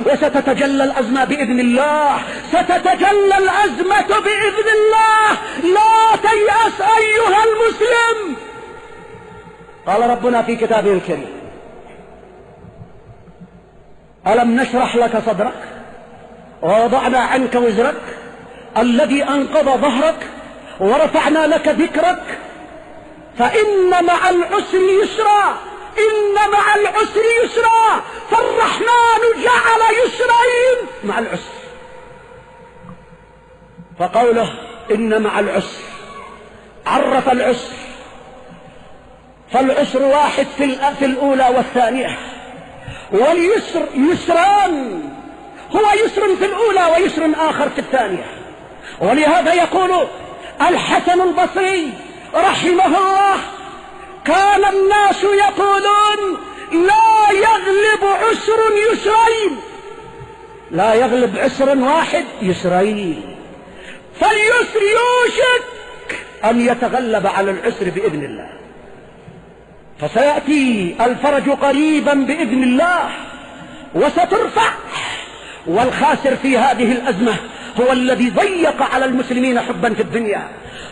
وستتجلى الأزمة بإذن الله، ستتجلى الأزمة بإذن الله. لا تيأس أيها المسلم. قال ربنا في كتابه الكريم: ألم نشرح لك صدرك ووضعنا عنك وزرك الذي أنقض ظهرك ورفعنا لك ذكرك فإن مع العسر يسرا، إن مع العسر يسرا. فالرحمن جعل يسرين مع العسر. فقوله إن مع العسر عرف العسر، فالعسر واحد في الأولى والثانية، واليسر يسران، هو يسر في الأولى ويسر آخر في الثانية. ولهذا يقول الحسن البصري رحمه الله: كان الناس يقولون لا يغلب عسر يسرين، لا يغلب عسر واحد يسرين، فاليسر يوشك أن يتغلب على العسر بإذن الله. فسيأتي الفرج قريبا بإذن الله وسترفع. والخاسر في هذه الأزمة هو الذي ضيق على المسلمين حبا في الدنيا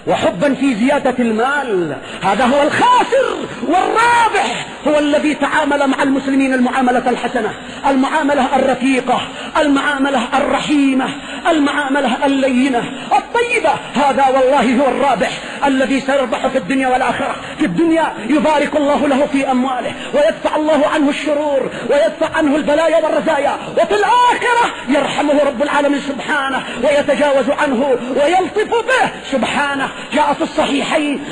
وحبا في زيادة المال، هذا هو الخاسر. والرابح هو الذي تعامل مع المسلمين المعاملة الحسنة، المعاملة الرفيقة، المعاملة الرحيمة، المعاملة اللينة الطيبة. هذا والله هو الرابح الذي سيربح في الدنيا والآخرة. في الدنيا يبارك الله له في أمواله ويدفع الله عنه الشرور ويدفع عنه البلايا والرزايا، وفي الآخرة يرحمه رب العالمين سبحانه ويتجاوز عنه ويلطف به سبحانه. جاء في الصحيحين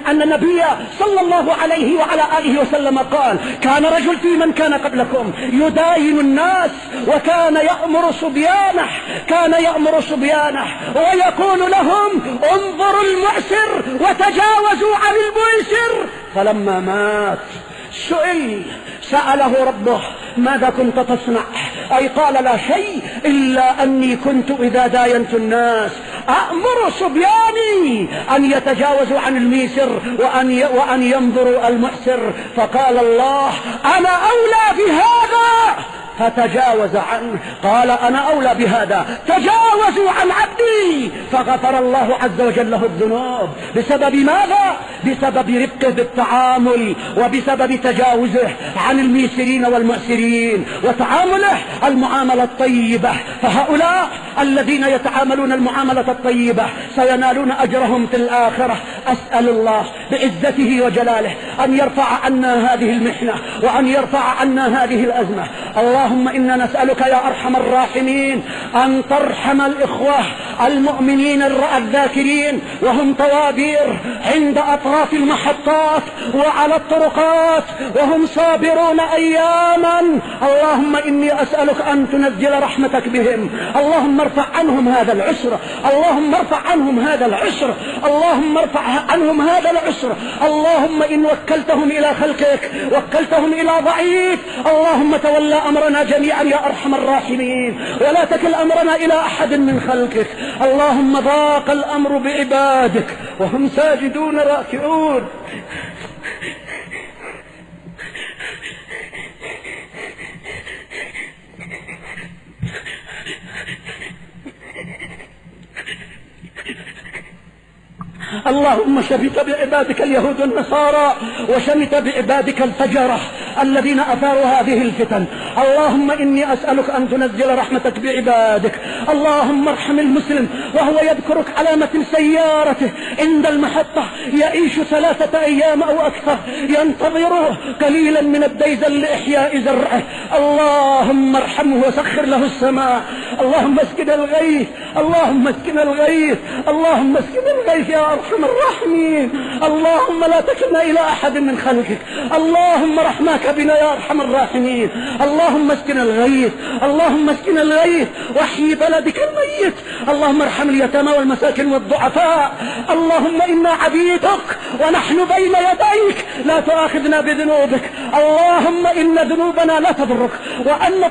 أن النبي صلى الله عليه وعلى آله وسلم قال: كان رجل في من كان قبلكم يداين الناس وكان يأمر صبيانه، كان يأمر صبيانه ويقول لهم: انظروا المعسر وتجاوزوا عن الميسر. فلما مات سأله ربه: ماذا كنت تصنع؟ أي قال: لا شيء إلا أني كنت إذا داينت الناس أأمر صبياني أن يتجاوزوا عن الميسر وأن ينظروا المعسر. فقال الله: أنا أولى بهذا فتجاوز عنه. قال: أنا أولى بهذا، تجاوزوا عن عبدي. فغفر الله عز وجل له الذنوب. بسبب ماذا؟ بسبب رفقه بالتعامل، وبسبب تجاوزه عن الميسرين والمعسرين، وتعامله المعاملة الطيبة. فهؤلاء الذين يتعاملون المعاملة الطيبة سينالون أجرهم في الآخرة. أسأل الله بعزته وجلاله أن يرفع عنا هذه المحنة وأن يرفع عنا هذه الأزمة. اللهم إنا نسألك يا أرحم الراحمين أن ترحم الإخوة المؤمنين الذاكرين وهم طوابير عند أطراف المحطات وعلى الطرقات وهم صابرون أياما. اللهم إني أسألك أن تنزل رحمتك بهم. اللهم ارفع عنهم هذا العسر، اللهم ارفع عنهم هذا العسر، اللهم ارفع عنهم هذا العسر. اللهم إن وكلتهم إلى خلقك وكلتهم إلى ضعيف، اللهم تولى أمرنا جميعا يا أرحم الراحمين، ولا تكل أمرنا إلى أحد من خلقك. اللهم ضاق الأمر بعبادك وهم ساجدون راكعون. اللهم شمت بعبادك اليهود والنصارى وشمت بعبادك الفجرة الذين أثاروا هذه الفتن. اللهم إني أسألك أن تنزل رحمتك بعبادك. اللهم ارحم المسلم وهو يذكرك علامة سيارته عند المحطة يعيش 3 أيام أو أكثر ينتظر قليلا من الديزل لإحياء زرعه. اللهم ارحمه وسخر له السماء. اللهم اسكن الغيث، اللهم اسكن الغيث، اللهم اسكن الغيث يا أرحم الراحمين. اللهم لا تكلنا إلى أحد من خلقك. اللهم رحمك بنا يا أرحم الراحمين. اللهم اسكن الغيث، اللهم اسكن الغيث واحيي بلدك الميت. اللهم ارحم اليتامى والمساكين والضعفاء. اللهم إنا عبيدك ونحن بين يديك، لا تؤاخذنا بذنوبك. اللهم إن ذنوبنا لا تضرك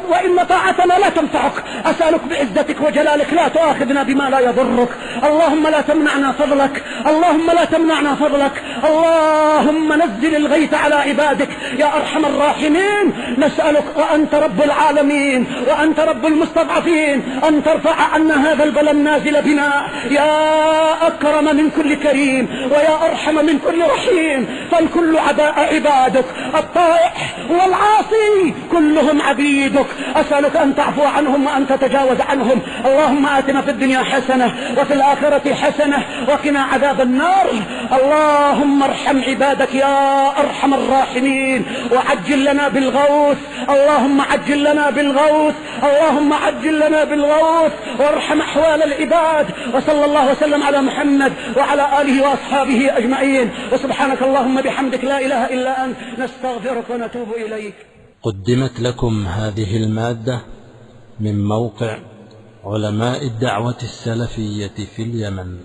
وإن طاعتنا لا تنفعك. أسألك بعزتك وجلالك لا تؤاخذنا تؤاخذنا بما لا يضرك، اللهم لا تمنعنا فضلك، اللهم لا تمنعنا فضلك، اللهم نزل الغيث على عبادك يا أرحم الراحمين. نسألك وأنت رب العالمين وأنت رب المستضعفين أن ترفع عنا هذا البلاء النازل بنا يا أكرم من كل كريم ويا أرحم من كل رحيم. فالكل عبادك، الطائع والعاصي كلهم عبيدك، أسألك أن تعفو عنهم وأن تتجاوز عنهم. اللهم آتنا في الدنيا حسنة وفي الآخرة حسنة وقنا عذاب النار. اللهم ارحم عبادك يا أرحم الراحمين وعجل لنا بالغوث، اللهم عجل لنا بالغوث، اللهم عجل لنا بالغوث وارحم أحوال العباد. وصلى الله وسلم على محمد وعلى آله وأصحابه أجمعين. وسبحانك اللهم بحمدك لا إله إلا أنت نستغفرك ونتوب إليك. قدمت لكم هذه المادة من موقع علماء الدعوة السلفية في اليمن.